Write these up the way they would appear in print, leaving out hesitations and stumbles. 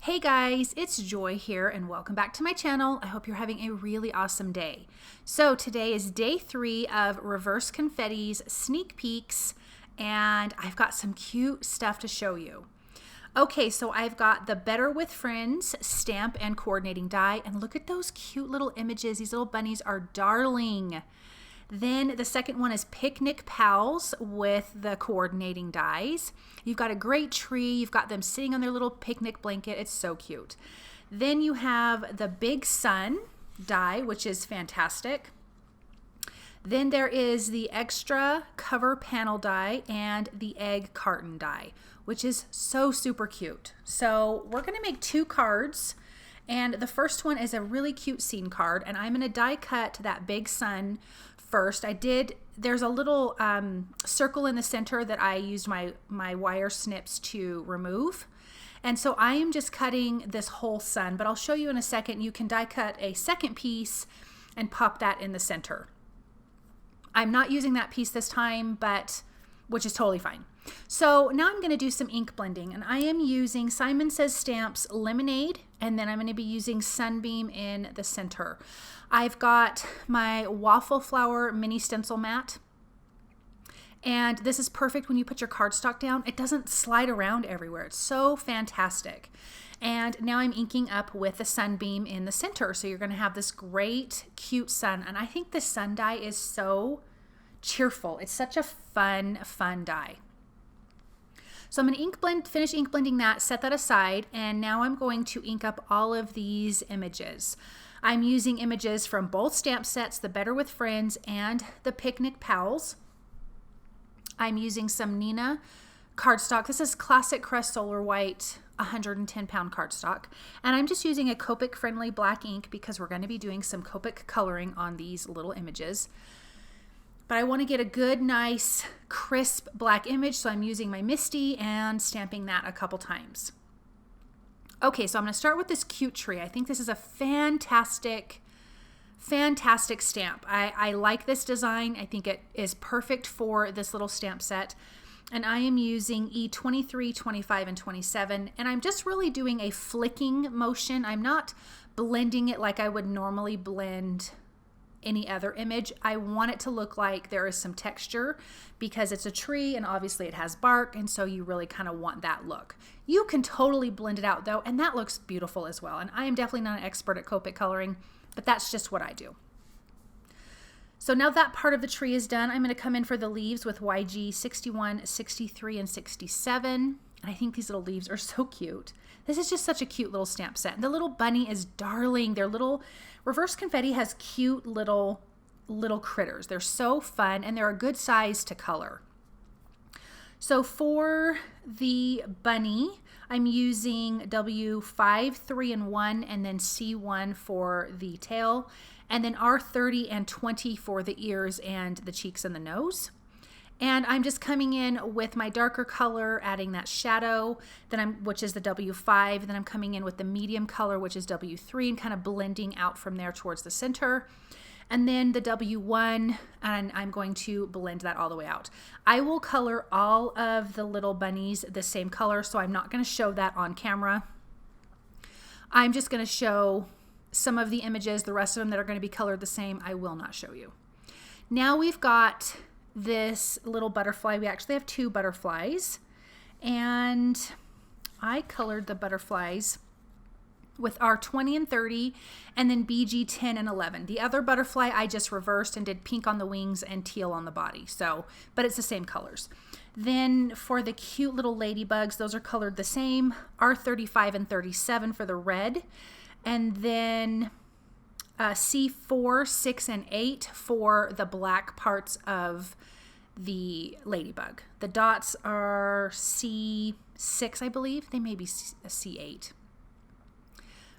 Hey guys, it's Joy here and welcome back to my channel. I hope you're having a really awesome day. So today is day 3 of Reverse Confetti's sneak peeks and I've got some cute stuff to show you. Okay, so I've got the Better with Friends stamp and coordinating die, and look at those cute little images. These little bunnies are darling. Then the second one is Picnic Pals with the coordinating dies. You've got a great tree. You've got them sitting on their little picnic blanket. It's so cute. Then you have the Big Sun die, which is fantastic. Then there is the extra cover panel die and the egg carton die, which is so super cute. So we're going to make 2 cards. And the first one is a really cute scene card, and I'm going to die cut that Big Sun first. There's a little circle in the center that I used my wire snips to remove. And so I am just cutting this whole sun, but I'll show you in a second. You can die cut a second piece and pop that in the center. I'm not using that piece this time, which is totally fine. So now I'm going to do some ink blending, and I am using Simon Says Stamps Lemonade, and then I'm going to be using Sunbeam in the center. I've got my Waffle Flower mini stencil mat, and this is perfect when you put your cardstock down. It doesn't slide around everywhere. It's so fantastic. And now I'm inking up with the Sunbeam in the center, so you're going to have this great, cute sun, and I think the sun die is so cheerful. It's such a fun die. So I'm going to finish ink blending that, set that aside, and now I'm going to ink up all of these images. I'm using images from both stamp sets, the Better with Friends and the Picnic Pals. I'm using some Nina cardstock. This is Classic Crest Solar White 110-pound cardstock, and I'm just using a Copic friendly black ink because we're going to be doing some Copic coloring on these little images. But I want to get a good, nice, crisp black image, so I'm using my Misty and stamping that a couple times. Okay, so I'm going to start with this cute tree. I think this is a fantastic stamp. I like this design. I think it is perfect for this little stamp set. And I am using E23, 25, and 27. And I'm just really doing a flicking motion. I'm not blending it like I would normally blend any other image. I want it to look like there is some texture because it's a tree and obviously it has bark, and so you really kind of want that look. You can totally blend it out though, and that looks beautiful as well. And I am definitely not an expert at Copic coloring, but that's just what I do. So now that part of the tree is done, I'm going to come in for the leaves with YG 61, 63, and 67. And I think these little leaves are so cute. This is just such a cute little stamp set. And the little bunny is darling. Their little Reverse Confetti has cute little critters. They're so fun, and they're a good size to color. So for the bunny, I'm using W5, 3, and 1, and then C1 for the tail, and then R30 and 20 for the ears and the cheeks and the nose. And I'm just coming in with my darker color, adding that shadow, which is the W5. Then I'm coming in with the medium color, which is W3, and kind of blending out from there towards the center. And then the W1, and I'm going to blend that all the way out. I will color all of the little bunnies the same color, so I'm not going to show that on camera. I'm just going to show some of the images. The rest of them that are going to be colored the same, I will not show you. Now we've got this little butterfly. We actually have 2 butterflies, and I colored the butterflies with R20 and 30, and then BG 10 and 11. The other butterfly I just reversed and did pink on the wings and teal on the body, but it's the same colors. Then for the cute little ladybugs, those are colored the same, R35 and 37 for the red, and then C4, 6, and 8 for the black parts of the ladybug. The dots are C6, I believe. They may be C8.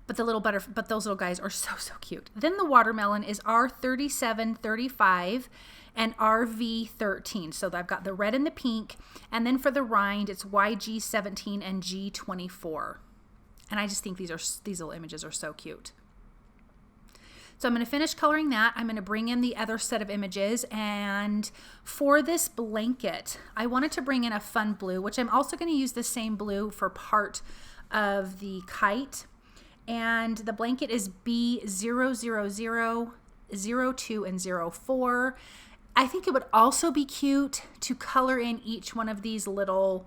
But those little guys are so cute. Then the watermelon is R37, 35, and RV13. So I've got the red and the pink. And then for the rind, it's YG17 and G24. And I just think these little images are so cute. So I'm going to finish coloring that. I'm going to bring in the other set of images, and for this blanket, I wanted to bring in a fun blue, which I'm also going to use the same blue for part of the kite. And the blanket is B000, 02, and 04. I think it would also be cute to color in each one of these little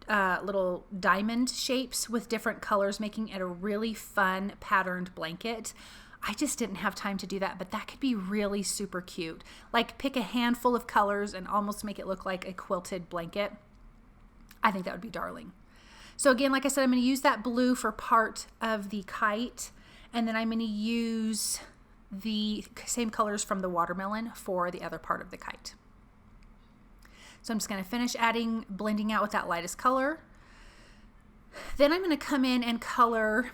diamond shapes with different colors, making it a really fun patterned blanket. I just didn't have time to do that, but that could be really super cute. Like pick a handful of colors and almost make it look like a quilted blanket. I think that would be darling. So again, like I said, I'm going to use that blue for part of the kite, and then I'm going to use the same colors from the watermelon for the other part of the kite. So I'm just going to finish blending out with that lightest color. Then I'm going to come in and color,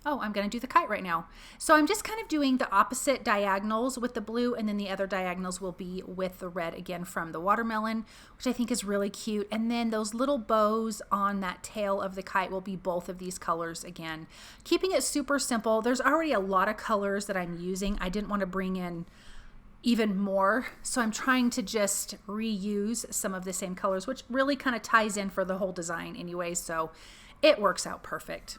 I'm going to do the kite right now. So I'm just kind of doing the opposite diagonals with the blue, and then the other diagonals will be with the red again from the watermelon, which I think is really cute. And then those little bows on that tail of the kite will be both of these colors again. Keeping it super simple. There's already a lot of colors that I'm using. I didn't want to bring in even more, so I'm trying to just reuse some of the same colors, which really kind of ties in for the whole design anyway, so it works out perfect.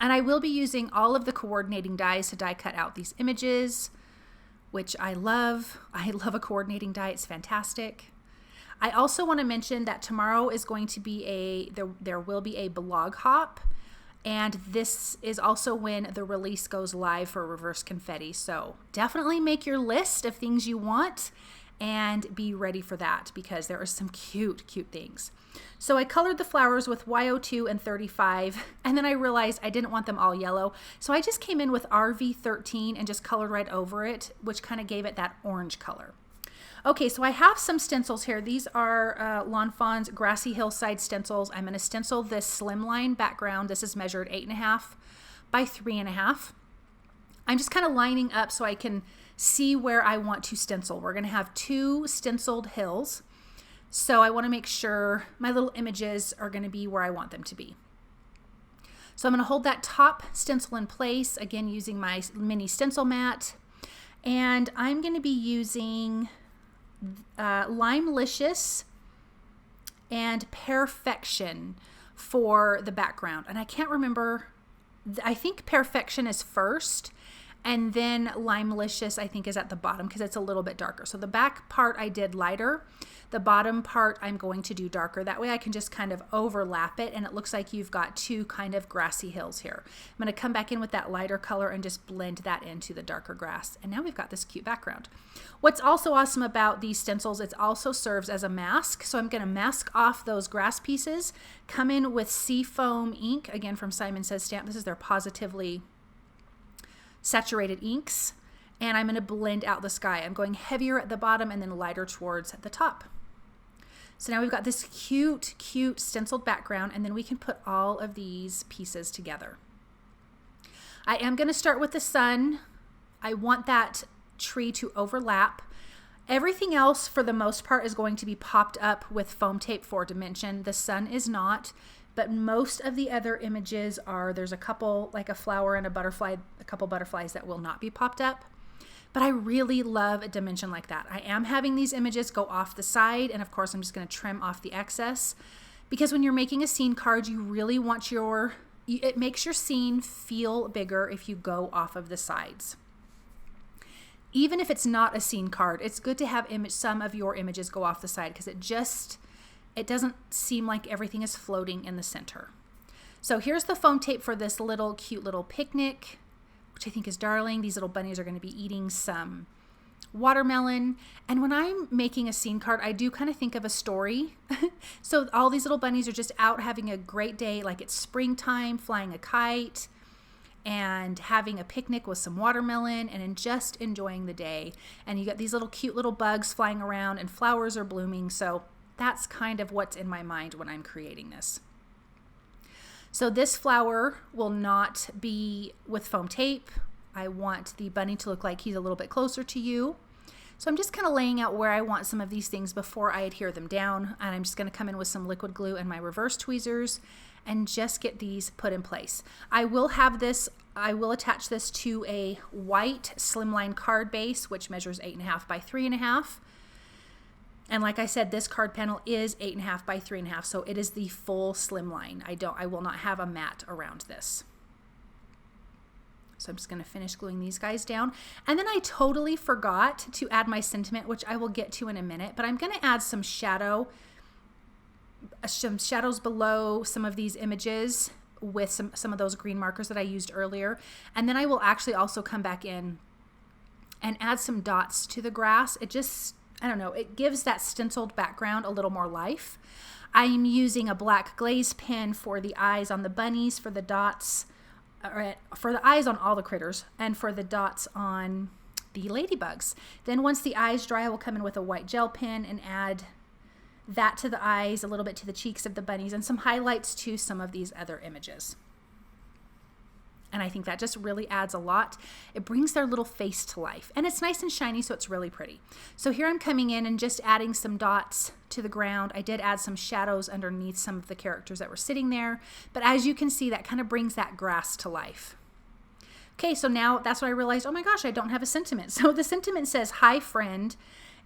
And I will be using all of the coordinating dies to die cut out these images, which I love. I love a coordinating die. It's fantastic. I also want to mention that tomorrow is going to be there will be a blog hop, and this is also when the release goes live for Reverse Confetti. So definitely make your list of things you want and be ready for that, because there are some cute, cute things. So I colored the flowers with Y02 and 35, and then I realized I didn't want them all yellow. So I just came in with RV13 and just colored right over it, which kind of gave it that orange color. Okay, so I have some stencils here. These are Lawn Fawn's Grassy Hillside stencils. I'm going to stencil this slimline background. This is measured 8.5 by 3.5. I'm just kind of lining up so I can see where I want to stencil. We're going to have 2 stenciled hills. So I want to make sure my little images are going to be where I want them to be. So I'm going to hold that top stencil in place, again using my mini stencil mat. And I'm going to be using LIMELICIOUS and PEARFECTION for the background. And I can't remember, I think PEARFECTION is first, and then LIMELICIOUS I think is at the bottom because it's a little bit darker. So the back part I did lighter. The bottom part I'm going to do darker. That way I can just kind of overlap it, and it looks like you've got 2 kind of grassy hills here. I'm going to come back in with that lighter color and just blend that into the darker grass. And now we've got this cute background. What's also awesome about these stencils, it also serves as a mask. So I'm going to mask off those grass pieces, come in with SEAFOAM ink, again from Simon Says Stamp. This is their Pawsitively saturated inks. And I'm going to blend out the sky. I'm going heavier at the bottom and then lighter towards the top. So now we've got this cute, cute stenciled background, and then we can put all of these pieces together. I am going to start with the sun. I want that tree to overlap. Everything else, for the most part, is going to be popped up with foam tape for dimension. The sun is not, but most of the other images are. There's a couple, like a flower and a butterfly, a couple butterflies that will not be popped up. But I really love a dimension like that. I am having these images go off the side, and of course I'm just going to trim off the excess, because when you're making a scene card, you really want it makes your scene feel bigger if you go off of the sides. Even if it's not a scene card, it's good to have some of your images go off the side, because it doesn't seem like everything is floating in the center. So here's the foam tape for this little cute little picnic, which I think is darling. These little bunnies are going to be eating some watermelon. And when I'm making a scene card, I do kind of think of a story. So all these little bunnies are just out having a great day, like it's springtime, flying a kite and having a picnic with some watermelon and just enjoying the day. And you got these little cute little bugs flying around and flowers are blooming. So that's kind of what's in my mind when I'm creating this. So this flower will not be with foam tape. I want the bunny to look like he's a little bit closer to you. So I'm just kind of laying out where I want some of these things before I adhere them down. And I'm just going to come in with some liquid glue and my reverse tweezers and just get these put in place. I will attach this to a white slimline card base, which measures 8.5 by 3.5. And like I said, this card panel is 8.5 by 3.5, so it is the full slimline. I will not have a mat around this. So I'm just going to finish gluing these guys down. And then I totally forgot to add my sentiment, which I will get to in a minute, but I'm going to add some shadows below some of these images with some of those green markers that I used earlier. And then I will actually also come back in and add some dots to the grass. It just, I don't know, it gives that stenciled background a little more life. I'm using a black glaze pen for the eyes on the bunnies, for the dots, for the eyes on all the critters, and for the dots on the ladybugs. Then once the eyes dry, I will come in with a white gel pen and add that to the eyes, a little bit to the cheeks of the bunnies, and some highlights to some of these other images. And I think that just really adds a lot. It brings their little face to life. And it's nice and shiny, so it's really pretty. So here I'm coming in and just adding some dots to the ground. I did add some shadows underneath some of the characters that were sitting there. But as you can see, that kind of brings that grass to life. Okay, so now that's what I realized, oh my gosh, I don't have a sentiment. So the sentiment says, "Hi, friend."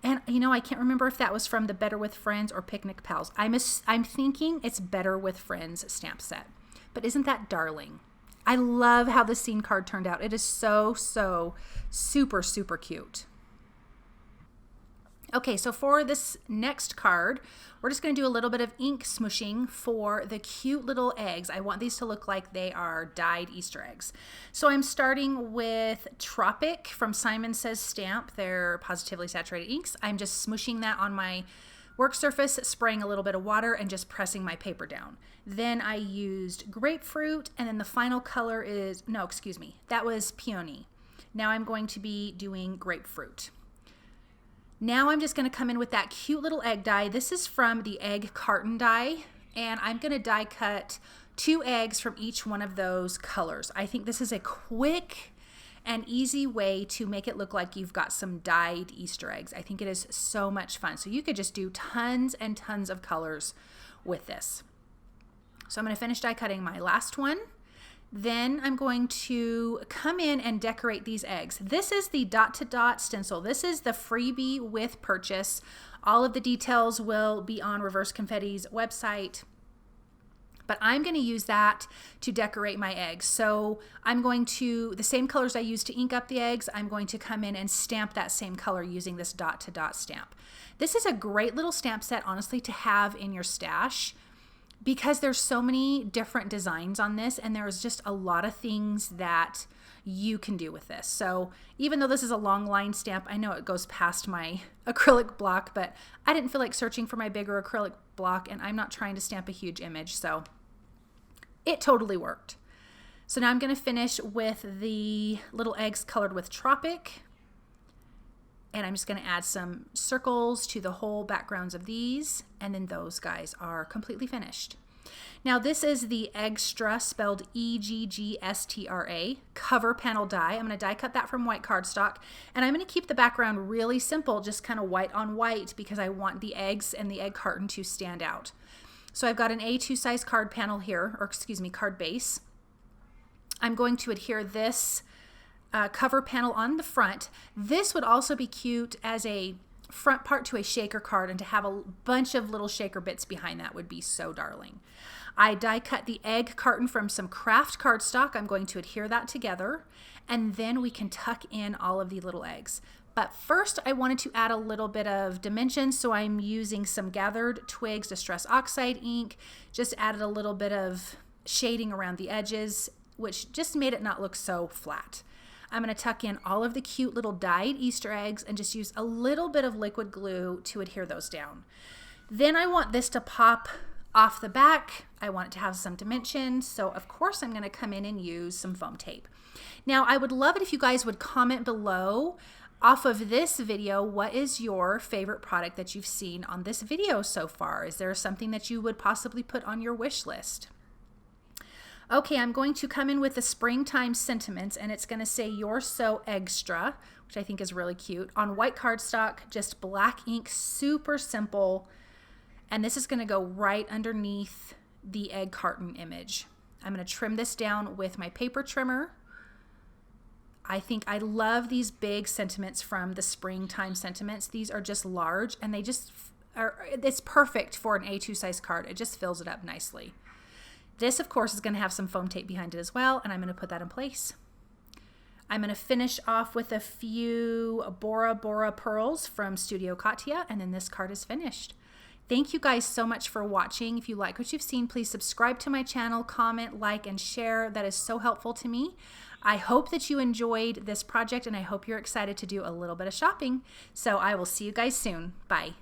And you know, I can't remember if that was from the Better with Friends or Picnic Pals. I'm thinking it's Better with Friends stamp set. But isn't that darling? I love how the scene card turned out. It is so super, super cute. Okay, so for this next card, we're just going to do a little bit of ink smooshing for the cute little eggs. I want these to look like they are dyed Easter eggs. So I'm starting with Tropic from Simon Says Stamp, their positively saturated inks. I'm just smooshing that on my work surface, spraying a little bit of water and just pressing my paper down. Then I used Grapefruit, and then the final color is, no, excuse me, that was Peony. Now I'm going to be doing Grapefruit. Now I'm just going to come in with that cute little egg die. This is from the egg carton die, and I'm going to die cut 2 eggs from each one of those colors. I think this is a quick and easy way to make it look like you've got some dyed Easter eggs. I think it is so much fun. So you could just do tons and tons of colors with this. So I'm going to finish die cutting my last one. Then I'm going to come in and decorate these eggs. This is the dot to dot stencil. This is the freebie with purchase. All of the details will be on Reverse Confetti's website. But I'm going to use that to decorate my eggs. So I'm going to, the same colors I used to ink up the eggs, I'm going to come in and stamp that same color using this dot to dot stamp. This is a great little stamp set, honestly, to have in your stash, because there's so many different designs on this, and there's just a lot of things that you can do with this. So even though this is a long line stamp, I know it goes past my acrylic block, but I didn't feel like searching for my bigger acrylic block, and I'm not trying to stamp a huge image, so it totally worked. So now I'm going to finish with the little eggs colored with Tropic, and I'm just going to add some circles to the whole backgrounds of these, and then those guys are completely finished. Now this is the Eggstra, spelled E-G-G-S-T-R-A, cover panel die. I'm going to die cut that from white cardstock, and I'm going to keep the background really simple, just kind of white on white, because I want the eggs and the egg carton to stand out. So I've got an A2 size card panel here, or excuse me, card base. I'm going to adhere this cover panel on the front. This would also be cute as a front part to a shaker card, and to have a bunch of little shaker bits behind that would be so darling. I die cut the egg carton from some craft cardstock. I'm going to adhere that together, and then we can tuck in all of the little eggs. But first I wanted to add a little bit of dimension, so I'm using some Gathered Twigs Distress Oxide ink, just added a little bit of shading around the edges, which just made it not look so flat. I'm going to tuck in all of the cute little dyed Easter eggs and just use a little bit of liquid glue to adhere those down. Then I want this to pop off the back. I want it to have some dimension, so of course I'm going to come in and use some foam tape. Now I would love it if you guys would comment below off of this video, what is your favorite product that you've seen on this video so far? Is there something that you would possibly put on your wish list? Okay, I'm going to come in with the springtime sentiments, and it's going to say "You're So Extra," which I think is really cute, on white cardstock, just black ink, super simple. And this is going to go right underneath the egg carton image. I'm going to trim this down with my paper trimmer. I think I love these big sentiments from the springtime sentiments. These are just large and they just are, it's perfect for an A2 size card. It just fills it up nicely. This, of course, is going to have some foam tape behind it as well, and I'm going to put that in place. I'm going to finish off with a few Bora Bora pearls from Studio Katya, and then this card is finished. Thank you guys so much for watching. If you like what you've seen, please subscribe to my channel, comment, like, and share. That is so helpful to me. I hope that you enjoyed this project, and I hope you're excited to do a little bit of shopping. So I will see you guys soon. Bye.